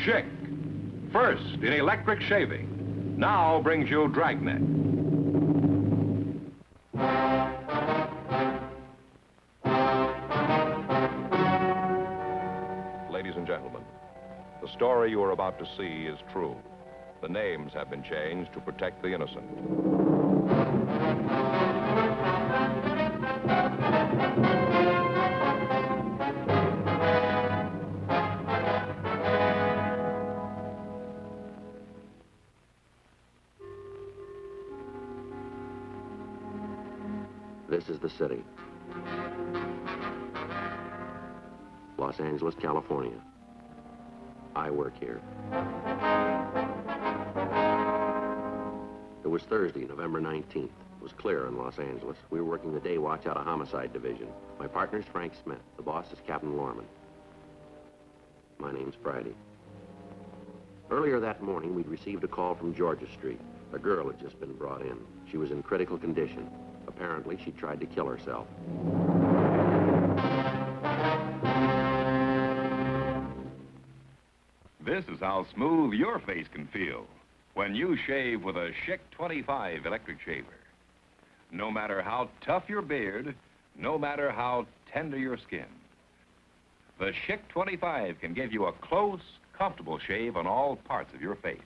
Schick, first in electric shaving, now brings you Dragnet. Ladies and gentlemen, the story you are about to see is true. The names have been changed to protect the innocent. This is the city. Los Angeles, California. I work here. It was Thursday, November 19th. It was clear in Los Angeles. We were working the day watch out of Homicide Division. My partner's Frank Smith. The boss is Captain Lorman. My name's Friday. Earlier that morning, we'd received a call from Georgia Street. A girl had just been brought in. She was in critical condition. Apparently, she tried to kill herself. This is how smooth your face can feel when you shave with a Schick 25 electric shaver. No matter how tough your beard, no matter how tender your skin, the Schick 25 can give you a close, comfortable shave on all parts of your face.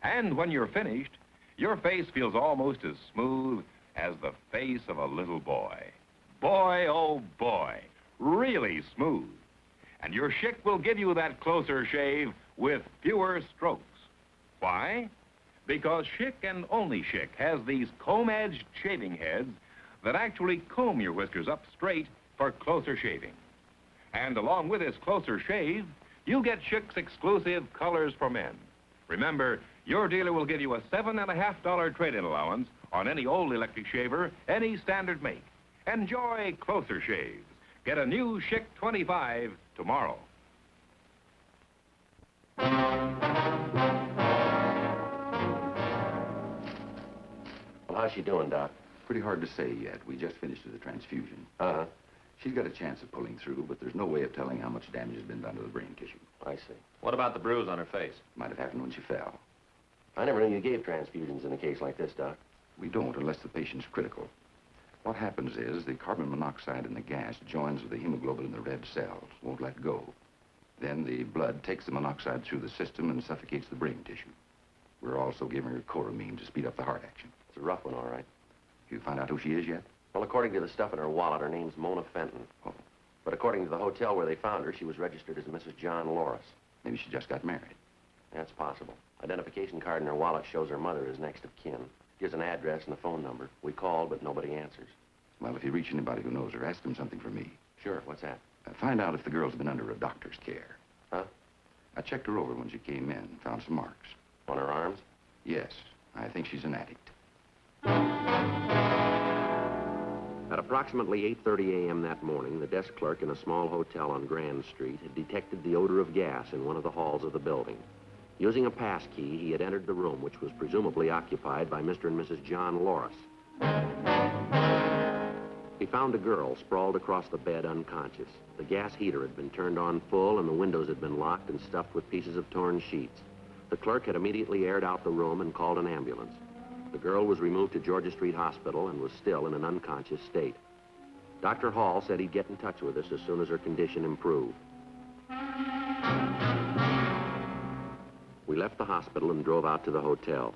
And when you're finished, your face feels almost as smooth as the face of a little boy. Boy, oh boy, really smooth. And your Schick will give you that closer shave with fewer strokes. Why? Because Schick and only Schick has these comb-edged shaving heads that actually comb your whiskers up straight for closer shaving. And along with this closer shave, you get Schick's exclusive colors for men. Remember, your dealer will give you a $7.50 trade-in allowance on any old electric shaver, any standard make. Enjoy closer shaves. Get a new Schick 25 tomorrow. Well, how's she doing, Doc? Pretty hard to say yet. We just finished with the transfusion. Uh-huh. She's got a chance of pulling through, but there's no way of telling how much damage has been done to the brain tissue. I see. What about the bruise on her face? Might have happened when she fell. I never knew you gave transfusions in a case like this, Doc. We don't unless the patient's critical. What happens is the carbon monoxide in the gas joins with the hemoglobin in the red cells, won't let go. Then the blood takes the monoxide through the system and suffocates the brain tissue. We're also giving her choramine to speed up the heart action. It's a rough one, all right. You found out who she is yet? Well, according to the stuff in her wallet, her name's Mona Fenton. Oh. But according to the hotel where they found her, she was registered as Mrs. John Loris. Maybe she just got married. That's possible. Identification card in her wallet shows her mother is next of kin. Gives an address and a phone number. We called, but nobody answers. Well, if you reach anybody who knows her, ask them something for me. Sure, what's that? Find out if the girl's been under a doctor's care. Huh? I checked her over when she came in, found some marks. On her arms? Yes, I think she's an addict. At approximately 8:30 a.m. that morning, the desk clerk in a small hotel on Grand Street had detected the odor of gas in one of the halls of the building. Using a pass key, he had entered the room, which was presumably occupied by Mr. and Mrs. John Loris. He found a girl sprawled across the bed unconscious. The gas heater had been turned on full and the windows had been locked and stuffed with pieces of torn sheets. The clerk had immediately aired out the room and called an ambulance. The girl was removed to Georgia Street Hospital and was still in an unconscious state. Dr. Hall said he'd get in touch with us as soon as her condition improved. We left the hospital and drove out to the hotel.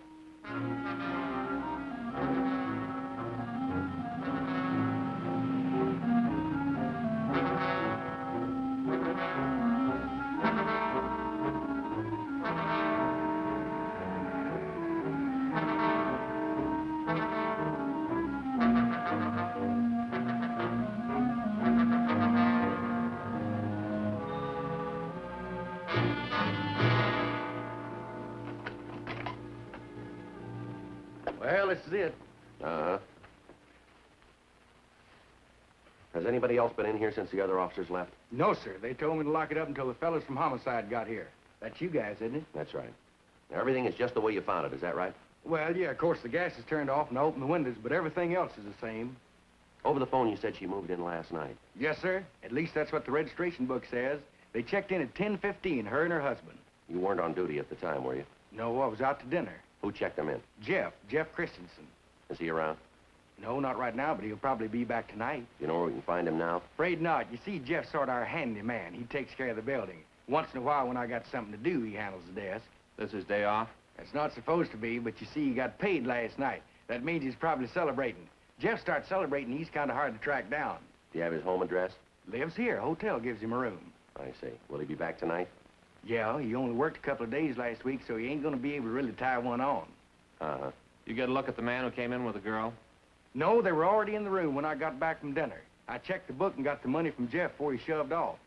Well, this is it. Uh-huh. Has anybody else been in here since the other officers left? No, sir. They told me to lock it up until the fellas from Homicide got here. That's you guys, isn't it? That's right. Now, everything is just the way you found it, is that right? Well, yeah, of course, the gas is turned off and I opened the windows, but everything else is the same. Over the phone, you said she moved in last night. Yes, sir. At least that's what the registration book says. They checked in at 10:15, her and her husband. You weren't on duty at the time, were you? No, I was out to dinner. Who checked him in? Jeff Christensen. Is he around? No, not right now, but he'll probably be back tonight. You know where we can find him now? Afraid not. You see, Jeff's sort of our handyman. He takes care of the building. Once in a while, when I got something to do, he handles the desk. This is day off? It's not supposed to be, but you see, he got paid last night. That means he's probably celebrating. Jeff starts celebrating, he's kind of hard to track down. Do you have his home address? Lives here. Hotel gives him a room. I see. Will he be back tonight? Yeah, he only worked a couple of days last week, so he ain't gonna be able to really tie one on. Uh-huh. You get a look at the man who came in with the girl? No, they were already in the room when I got back from dinner. I checked the book and got the money from Jeff before he shoved off.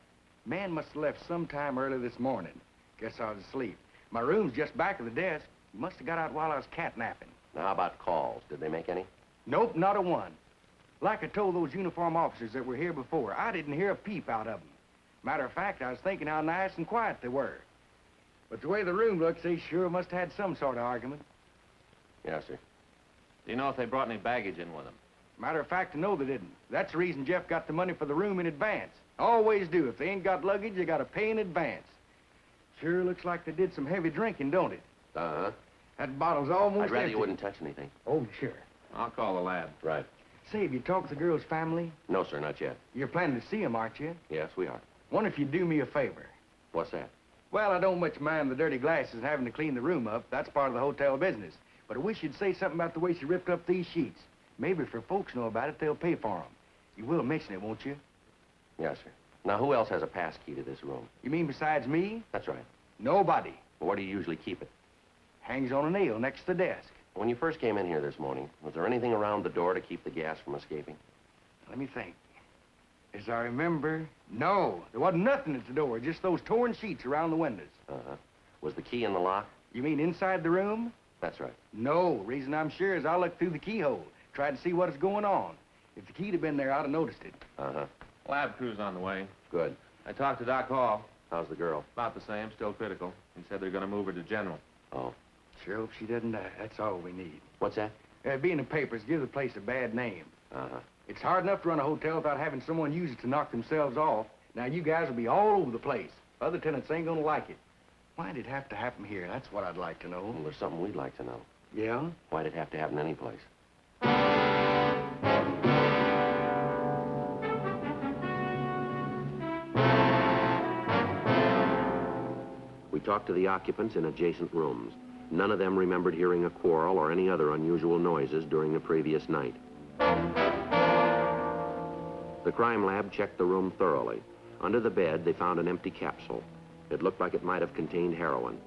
Man must have left sometime early this morning. Guess I was asleep. My room's just back of the desk. He must have got out while I was catnapping. Now, how about calls? Did they make any? Nope, not a one. Like I told those uniform officers that were here before, I didn't hear a peep out of them. Matter of fact, I was thinking how nice and quiet they were. But the way the room looks, they sure must have had some sort of argument. Yes, sir. Do you know if they brought any baggage in with them? Matter of fact, I know they didn't. That's the reason Jeff got the money for the room in advance. Always do. If they ain't got luggage, they gotta pay in advance. Sure looks like they did some heavy drinking, don't it? Uh-huh. That bottle's almost I'd rather empty. you wouldn't touch anything. Oh, sure. I'll call the lab. Right. Say, have you talked to the girl's family? No, sir, not yet. You're planning to see them, aren't you? Yes, we are. Wonder if you'd do me a favor. What's that? Well, I don't much mind the dirty glasses and having to clean the room up. That's part of the hotel business. But I wish you'd say something about the way she ripped up these sheets. Maybe if her folks know about it, they'll pay for them. You will mention it, won't you? Yes, sir. Now, who else has a pass key to this room? You mean besides me? That's right. Nobody. Well, where do you usually keep it? Hangs on a nail next to the desk. When you first came in here this morning, was there anything around the door to keep the gas from escaping? Let me think. As I remember, no, there wasn't nothing at the door, just those torn sheets around the windows. Uh-huh. Was the key in the lock? You mean inside the room? That's right. No, reason I'm sure is I looked through the keyhole, tried to see what is going on. If the key'd have been there, I'd have noticed it. Uh-huh. Lab crew's on the way. Good. I talked to Doc Hall. How's the girl? About the same, still critical. He said they're gonna move her to general. Oh. Sure hope she doesn't die. That's all we need. What's that? Be in the papers, give the place a bad name. Uh-huh. It's hard enough to run a hotel without having someone use it to knock themselves off. Now, you guys will be all over the place. Other tenants ain't gonna like it. Why'd it have to happen here? That's what I'd like to know. Well, there's something we'd like to know. Yeah? Why'd it have to happen anyplace? We talked to the occupants in adjacent rooms. None of them remembered hearing a quarrel or any other unusual noises during the previous night. The crime lab checked the room thoroughly. Under the bed, they found an empty capsule. It looked like it might have contained heroin.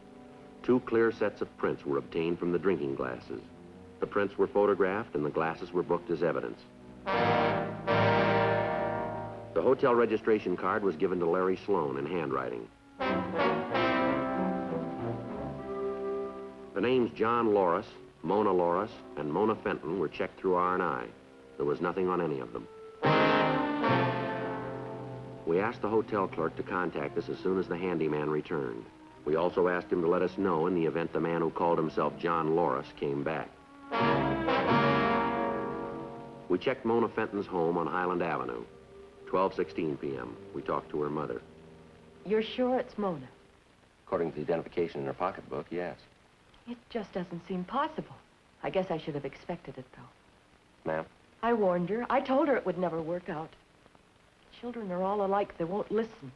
2 clear sets of prints were obtained from the drinking glasses. The prints were photographed and the glasses were booked as evidence. The hotel registration card was given to Larry Sloan in handwriting. The names John Loris, Mona Loris, and Mona Fenton were checked through R&I. There was nothing on any of them. We asked the hotel clerk to contact us as soon as the handyman returned. We also asked him to let us know in the event the man who called himself John Loris came back. We checked Mona Fenton's home on Highland Avenue. 12:16 p.m. We talked to her mother. You're sure it's Mona? According to the identification in her pocketbook, yes. It just doesn't seem possible. I guess I should have expected it, though. Ma'am? I warned her. I told her it would never work out. Children are all alike. They won't listen.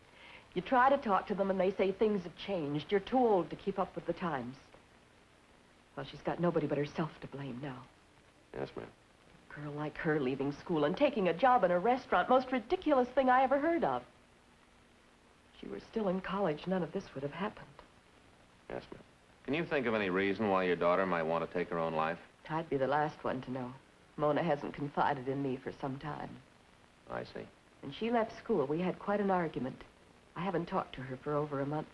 You try to talk to them and they say things have changed. You're too old to keep up with the times. Well, she's got nobody but herself to blame now. Yes, ma'am. A girl like her leaving school and taking a job in a restaurant, most ridiculous thing I ever heard of. If she were still in college, none of this would have happened. Yes, ma'am. Can you think of any reason why your daughter might want to take her own life? I'd be the last one to know. Mona hasn't confided in me for some time. I see. When she left school, we had quite an argument. I haven't talked to her for over a month.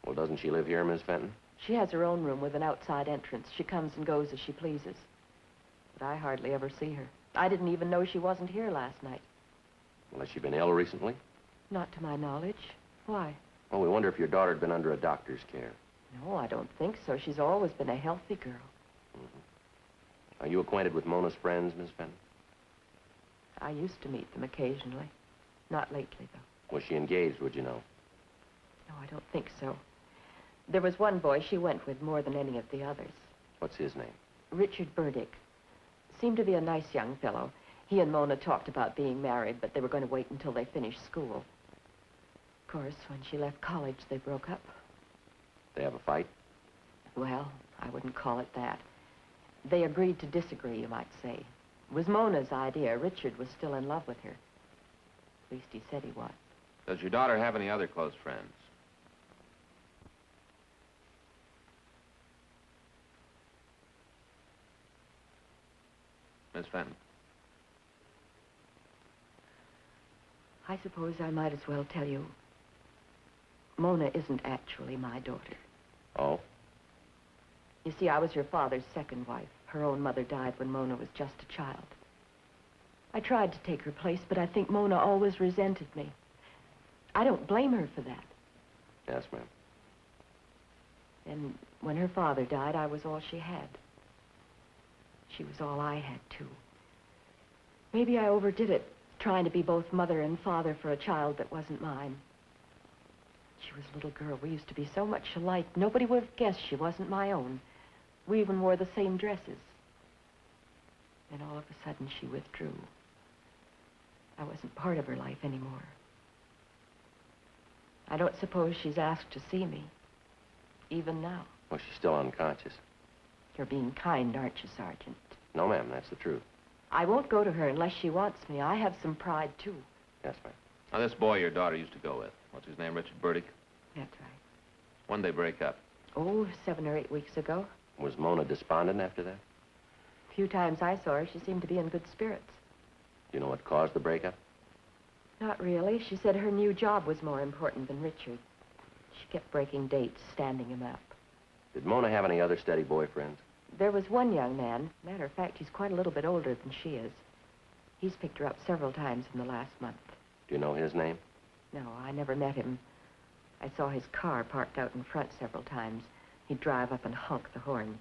Well, doesn't she live here, Miss Fenton? She has her own room with an outside entrance. She comes and goes as she pleases. But I hardly ever see her. I didn't even know she wasn't here last night. Well, has she been ill recently? Not to my knowledge. Why? Well, we wonder if your daughter had been under a doctor's care. No, I don't think so. She's always been a healthy girl. Are you acquainted with Mona's friends, Miss Fenton? I used to meet them occasionally. Not lately, though. Was she engaged, would you know? No, I don't think so. There was one boy she went with more than any of the others. What's his name? Richard Burdick. Seemed to be a nice young fellow. He and Mona talked about being married, but they were going to wait until they finished school. Of course, when she left college, they broke up. They have a fight? Well, I wouldn't call it that. They agreed to disagree, you might say. It was Mona's idea. Richard was still in love with her. At least he said he was. Does your daughter have any other close friends? Miss Fenton. I suppose I might as well tell you, Mona isn't actually my daughter. Oh? You see, I was her father's second wife. Her own mother died when Mona was just a child. I tried to take her place, but I think Mona always resented me. I don't blame her for that. Yes, ma'am. And when her father died, I was all she had. She was all I had, too. Maybe I overdid it, trying to be both mother and father for a child that wasn't mine. She was a little girl. We used to be so much alike. Nobody would have guessed she wasn't my own. We even wore the same dresses. Then all of a sudden, she withdrew. I wasn't part of her life anymore. I don't suppose she's asked to see me, even now. Well, she's still unconscious. You're being kind, aren't you, Sergeant? No, ma'am, that's the truth. I won't go to her unless she wants me. I have some pride, too. Yes, ma'am. Now, this boy your daughter used to go with, what's his name, Richard Burdick? That's right. When'd they break up? Oh, 7 or 8 weeks ago. Was Mona despondent after that? A few times I saw her, she seemed to be in good spirits. Do you know what caused the breakup? Not really. She said her new job was more important than Richard. She kept breaking dates, standing him up. Did Mona have any other steady boyfriends? There was one young man. Matter of fact, he's quite a little bit older than she is. He's picked her up several times in the last month. Do you know his name? No, I never met him. I saw his car parked out in front several times. He'd drive up and honk the horn.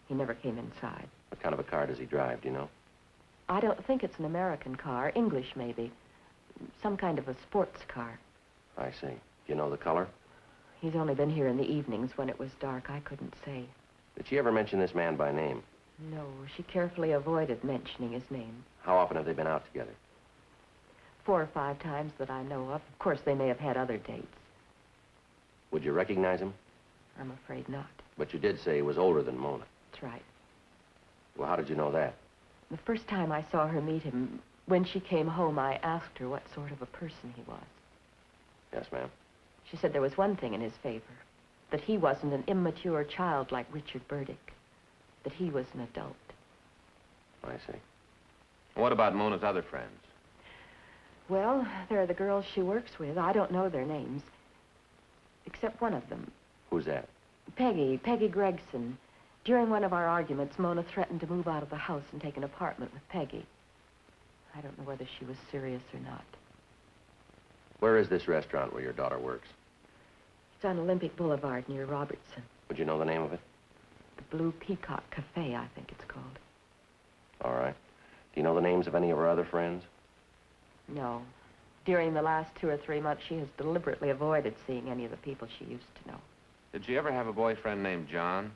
He never came inside. What kind of a car does he drive, do you know? I don't think it's an American car. English, maybe. Some kind of a sports car. I see. Do you know the color? He's only been here in the evenings when it was dark. I couldn't say. Did she ever mention this man by name? No, she carefully avoided mentioning his name. How often have they been out together? 4 or 5 times that I know of. Of course, they may have had other dates. Would you recognize him? I'm afraid not. But you did say he was older than Mona. That's right. Well, how did you know that? The first time I saw her meet him, when she came home, I asked her what sort of a person he was. Yes, ma'am. She said there was one thing in his favor, that he wasn't an immature child like Richard Burdick, that he was an adult. I see. What about Mona's other friends? Well, there are the girls she works with. I don't know their names, except one of them. Who's that? Peggy Gregson. During one of our arguments, Mona threatened to move out of the house and take an apartment with Peggy. I don't know whether she was serious or not. Where is this restaurant where your daughter works? It's on Olympic Boulevard near Robertson. Would you know the name of it? The Blue Peacock Cafe, I think it's called. All right. Do you know the names of any of her other friends? No. During the last 2 or 3 months, she has deliberately avoided seeing any of the people she used to know. Did she ever have a boyfriend named John?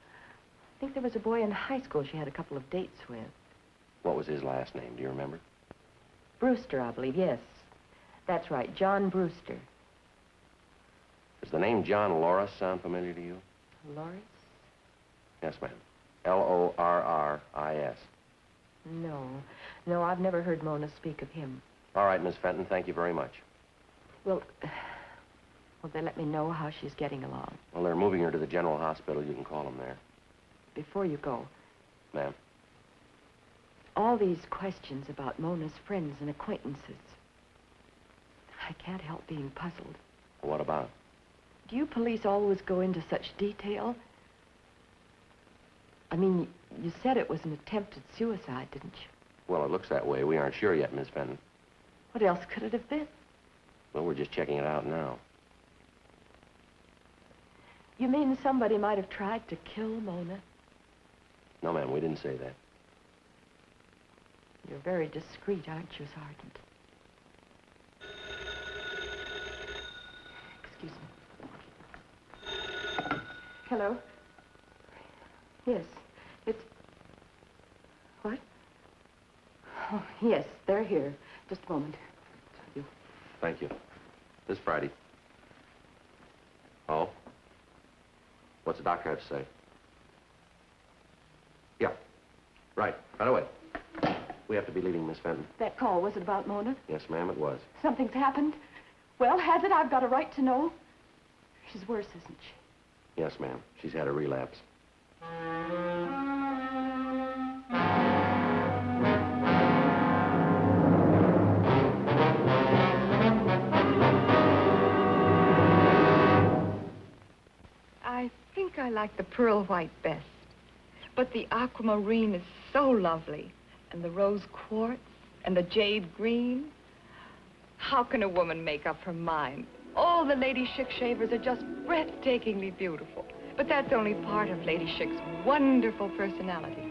I think there was a boy in high school she had a couple of dates with. What was his last name? Do you remember? Brewster, I believe, yes. That's right, John Brewster. Does the name John Loris sound familiar to you? Loris? Yes, ma'am. L-O-R-R-I-S. No, I've never heard Mona speak of him. All right, Miss Fenton, thank you very much. Will they let me know how she's getting along? Well, they're moving her to the general hospital. You can call them there. Before you go, Ma'am? all these questions about Mona's friends and acquaintances, I can't help being puzzled. What about? Do you police always go into such detail? I mean, you said it was an attempted suicide, didn't you? Well, it looks that way. We aren't sure yet, Miss Fenton. What else could it have been? Well, we're just checking it out now. You mean somebody might have tried to kill Mona? No, ma'am, we didn't say that. You're very discreet, aren't you, Sergeant? Excuse me. Hello? Yes, it's... What? Oh, yes, they're here. Just a moment. Thank you. This Friday. Oh? What's the doctor have to say? Yeah. Right away. We have to be leaving, Miss Fenton. That call, was it about Mona? Yes, ma'am, it was. Something's happened? Well, has it? I've got a right to know. She's worse, isn't she? Yes, ma'am. She's had a relapse. I think I like the pearl white best. But the aquamarine is so lovely. And the rose quartz and the jade green. How can a woman make up her mind? All the Lady Schick shavers are just breathtakingly beautiful. But that's only part of Lady Schick's wonderful personality.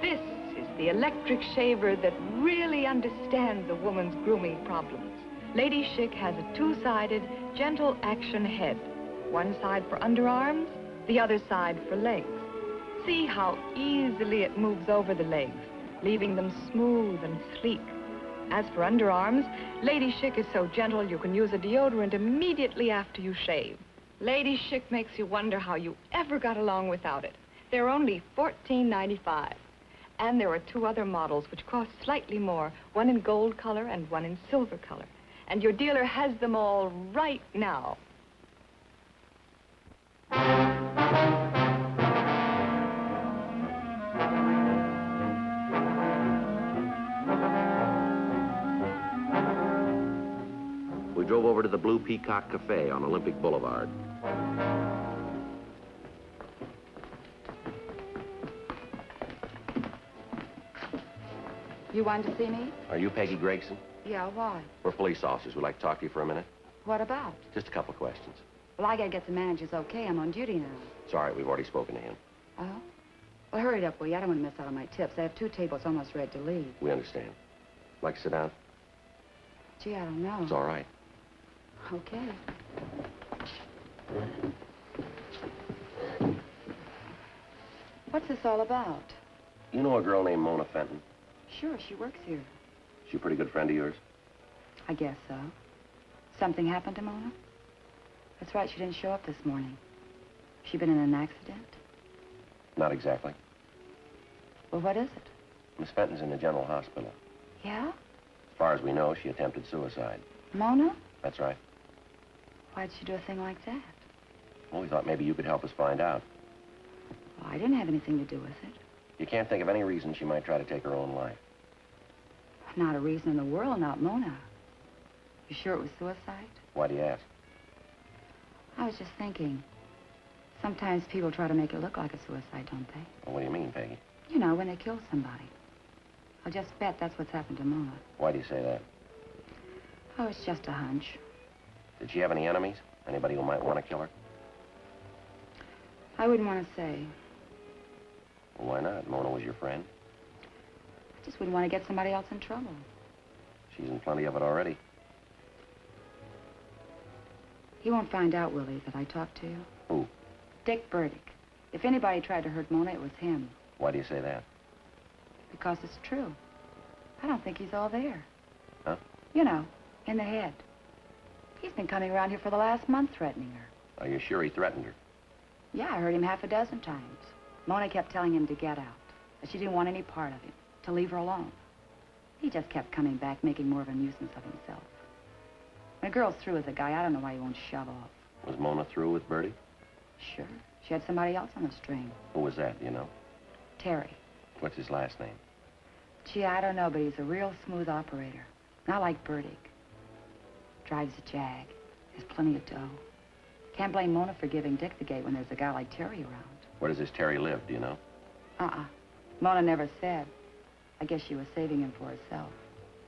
This is the electric shaver that really understands a woman's grooming problems. Lady Schick has a two-sided, gentle action head. One side for underarms, the other side for legs. See how easily it moves over the legs, leaving them smooth and sleek. As for underarms, Lady Schick is so gentle you can use a deodorant immediately after you shave. Lady Schick makes you wonder how you ever got along without it. They're only $14.95. And there are two other models which cost slightly more, one in gold color and one in silver color. And your dealer has them all right now. We drove over to the Blue Peacock Cafe on Olympic Boulevard. You wanted to see me? Are you Peggy Gregson? Yeah, why? We're police officers. We'd like to talk to you for a minute. What about? Just a couple of questions. Well, I gotta get the manager's okay. I'm on duty now. It's all right. We've already spoken to him. Oh? Well, hurry it up, will you? I don't want to miss out on my tips. I have 2 tables almost ready to leave. We understand. Like to sit down? Gee, I don't know. It's all right. Okay. What's this all about? You know a girl named Mona Fenton? Sure, she works here. She a pretty good friend of yours? I guess so. Something happened to Mona? That's right, she didn't show up this morning. She been in an accident? Not exactly. Well, what is it? Miss Fenton's in the general hospital. Yeah? As far as we know, she attempted suicide. Mona? That's right. Why'd she do a thing like that? Well, we thought maybe you could help us find out. Well, I didn't have anything to do with it. You can't think of any reason she might try to take her own life. Not a reason in the world, not Mona. You sure it was suicide? Why do you ask? I was just thinking. Sometimes people try to make it look like a suicide, don't they? Well, what do you mean, Peggy? You know, when they kill somebody. I'll just bet that's what's happened to Mona. Why do you say that? Oh, it's just a hunch. Did she have any enemies? Anybody who might want to kill her? I wouldn't want to say. Well, why not? Mona was your friend. I just wouldn't want to get somebody else in trouble. She's in plenty of it already. He won't find out, will he, that I talked to you? Who? Dick Burdick. If anybody tried to hurt Mona, it was him. Why do you say that? Because it's true. I don't think he's all there. Huh? You know, in the head. He's been coming around here for the last month threatening her. Are you sure he threatened her? Yeah, I heard him half a dozen times. Mona kept telling him to get out, that she didn't want any part of him, to leave her alone. He just kept coming back, making more of a nuisance of himself. When a girl's through with a guy, I don't know why he won't shove off. Was Mona through with Bertie? Sure. She had somebody else on the string. Who was that, do you know? Terry. What's his last name? Gee, I don't know, but he's a real smooth operator. Not like Burdick. Drives a Jag. Has plenty of dough. Can't blame Mona for giving Dick the gate when there's a guy like Terry around. Where does this Terry live, do you know? Mona never said. I guess she was saving him for herself.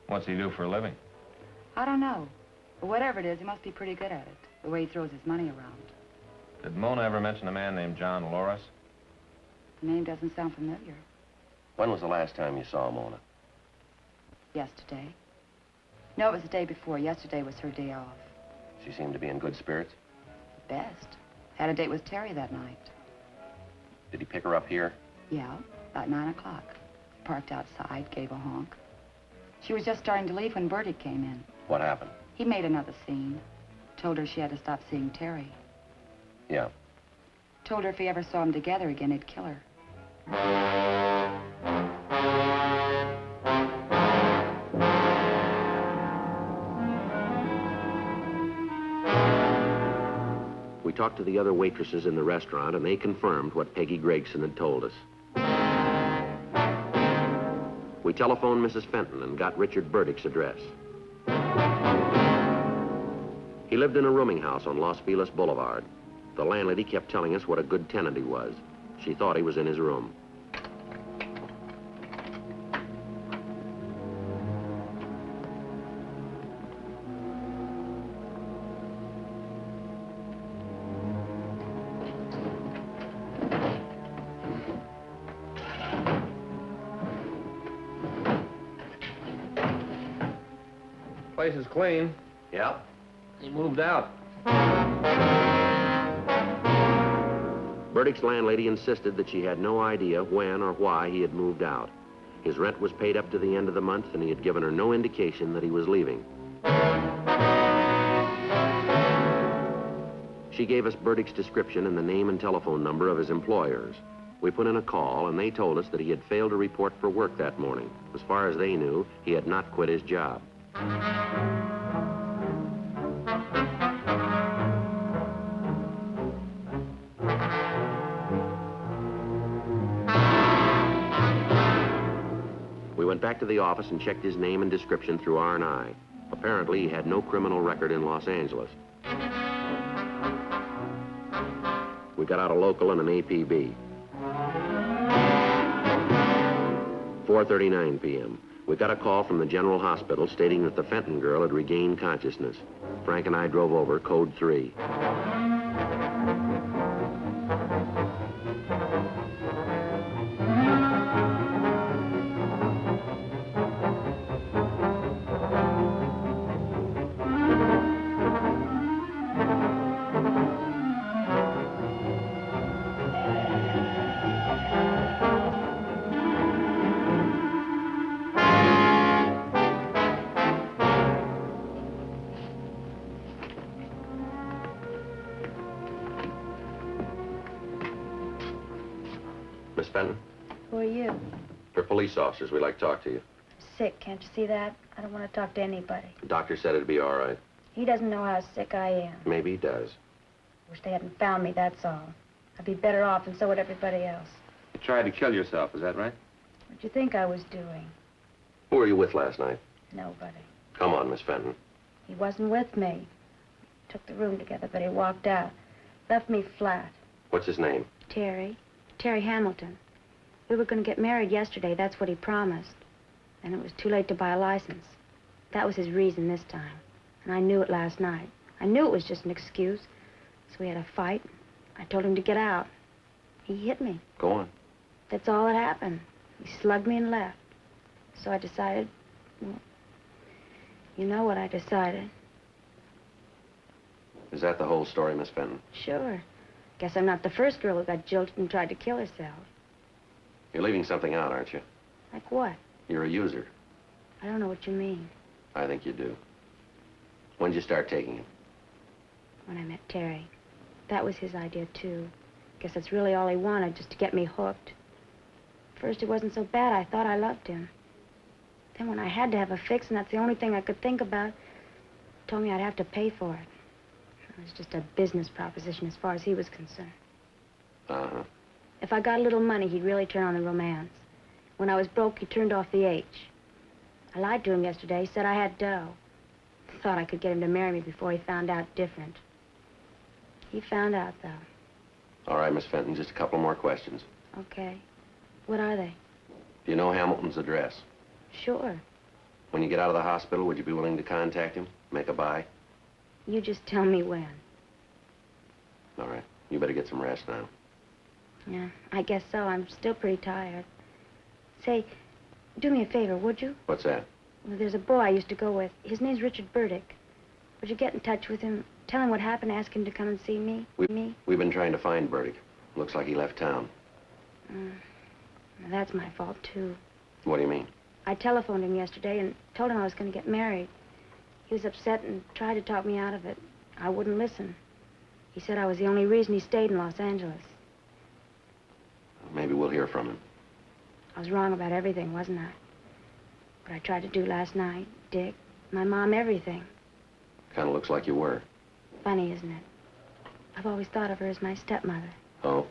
What's he do for a living? I don't know. But whatever it is, he must be pretty good at it. The way he throws his money around. Did Mona ever mention a man named John Loris? The name doesn't sound familiar. When was the last time you saw Mona? Yesterday. No, it was the day before. Yesterday was her day off. She seemed to be in good spirits. Best. Had a date with Terry that night. Did he pick her up here? Yeah, about 9 o'clock. Parked outside, gave a honk. She was just starting to leave when Bertie came in. What happened? He made another scene. Told her she had to stop seeing Terry. Yeah. Told her if he ever saw them together again, he'd kill her. We talked to the other waitresses in the restaurant, and they confirmed what Peggy Gregson had told us. We telephoned Mrs. Fenton and got Richard Burdick's address. He lived in a rooming house on Los Feliz Boulevard. The landlady kept telling us what a good tenant he was. She thought he was in his room. Place is clean. Yeah? He moved out. Burdick's landlady insisted that she had no idea when or why he had moved out. His rent was paid up to the end of the month, and he had given her no indication that he was leaving. She gave us Burdick's description and the name and telephone number of his employers. We put in a call, and they told us that he had failed to report for work that morning. As far as they knew, he had not quit his job. We went back to the office and checked his name and description through R&I. Apparently, he had no criminal record in Los Angeles. We got out a local and an APB. 4:39 p.m. We got a call from the General Hospital stating that the Fenton girl had regained consciousness. Frank and I drove over, code 3. Miss Fenton? Who are you? We're police officers. We'd like to talk to you. Sick, can't you see that? I don't want to talk to anybody. The doctor said it'd be all right. He doesn't know how sick I am. Maybe he does. Wish they hadn't found me, that's all. I'd be better off, and so would everybody else. You tried to kill yourself, is that right? What'd you think I was doing? Who were you with last night? Nobody. Come on, Miss Fenton. He wasn't with me. Took the room together, but he walked out. Left me flat. What's his name? Terry Hamilton. We were going to get married yesterday, that's what he promised. And it was too late to buy a license. That was his reason this time. And I knew it last night. I knew it was just an excuse. So we had a fight. I told him to get out. He hit me. Go on. That's all that happened. He slugged me and left. So I decided, well, you know what I decided. Is that the whole story, Miss Fenton? Sure. Guess I'm not the first girl who got jilted and tried to kill herself. You're leaving something out, aren't you? Like what? You're a user. I don't know what you mean. I think you do. When did you start taking it? When I met Terry. That was his idea, too. Guess that's really all he wanted, just to get me hooked. First, it wasn't so bad. I thought I loved him. Then when I had to have a fix, and that's the only thing I could think about, he told me I'd have to pay for it. It was just a business proposition as far as he was concerned. Uh-huh. If I got a little money, he'd really turn on the romance. When I was broke, he turned off the H. I lied to him yesterday. He said I had dough. Thought I could get him to marry me before he found out different. He found out, though. All right, Miss Fenton, just a couple more questions. Okay. What are they? Do you know Hamilton's address? Sure. When you get out of the hospital, would you be willing to contact him? Make a buy? You just tell me when. All right. You better get some rest now. Yeah, I guess so. I'm still pretty tired. Say, do me a favor, would you? What's that? Well, there's a boy I used to go with. His name's Richard Burdick. Would you get in touch with him, tell him what happened, ask him to come and see me? We've been trying to find Burdick. Looks like he left town. That's my fault, too. What do you mean? I telephoned him yesterday and told him I was going to get married. He was upset and tried to talk me out of it. I wouldn't listen. He said I was the only reason he stayed in Los Angeles. Maybe we'll hear from him. I was wrong about everything, wasn't I? What I tried to do last night, Dick, my mom, everything. Kind of looks like you were. Funny, isn't it? I've always thought of her as my stepmother. Oh?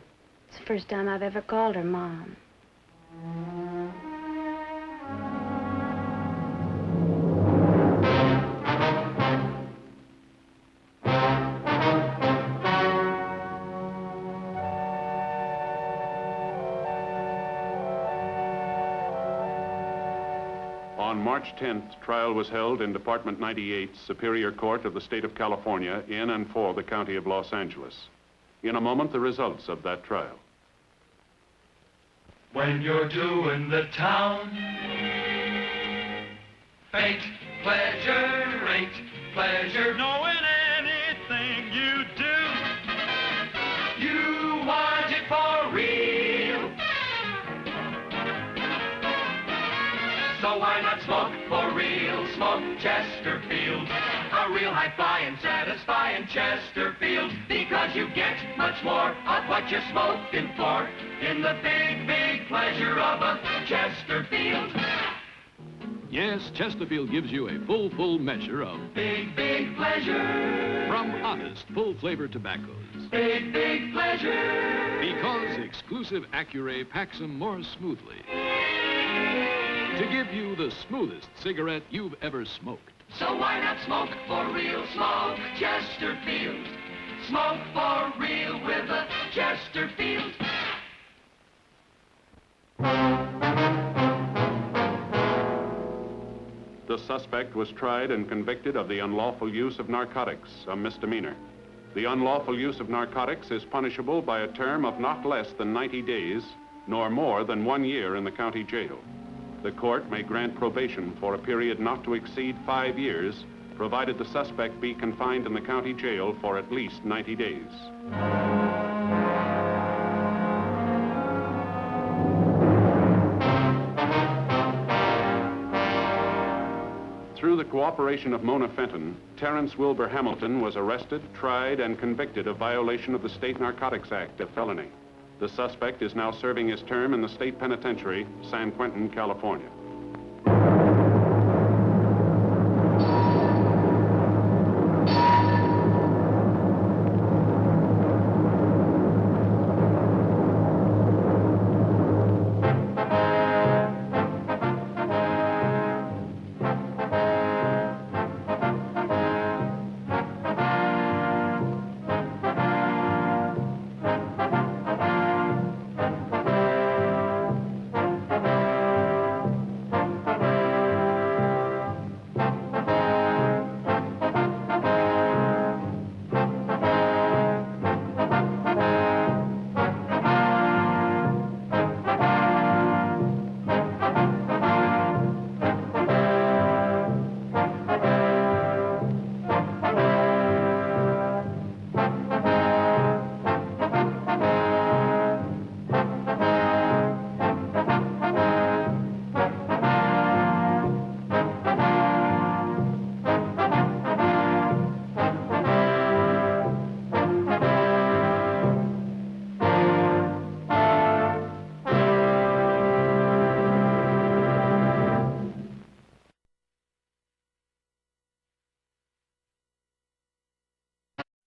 It's the first time I've ever called her Mom. On March 10th, trial was held in Department 98, Superior Court of the State of California, in and for the County of Los Angeles. In a moment, the results of that trial. When you're doing the town, fate, pleasure, rate, pleasure, knowing anything you do, you want it for real. So why not smoke for real? Smoke Chesterfield. A real high-flying, satisfying Chesterfield. Because you get much more of what you're smoking for in the big, big pleasure of a Chesterfield. Yes, Chesterfield gives you a full measure of big, big pleasure. From honest, full-flavored tobaccos. Big, big pleasure. Because exclusive Accuray packs them more smoothly. To give you the smoothest cigarette you've ever smoked. So why not smoke for real? Smoke Chesterfield. Smoke for real with a Chesterfield. The suspect was tried and convicted of the unlawful use of narcotics, a misdemeanor. The unlawful use of narcotics is punishable by a term of not less than 90 days, nor more than 1 year in the county jail. The court may grant probation for a period not to exceed 5 years, provided the suspect be confined in the county jail for at least 90 days. Through the cooperation of Mona Fenton, Terrence Wilbur Hamilton was arrested, tried, and convicted of violation of the State Narcotics Act, a felony. The suspect is now serving his term in the state penitentiary, San Quentin, California.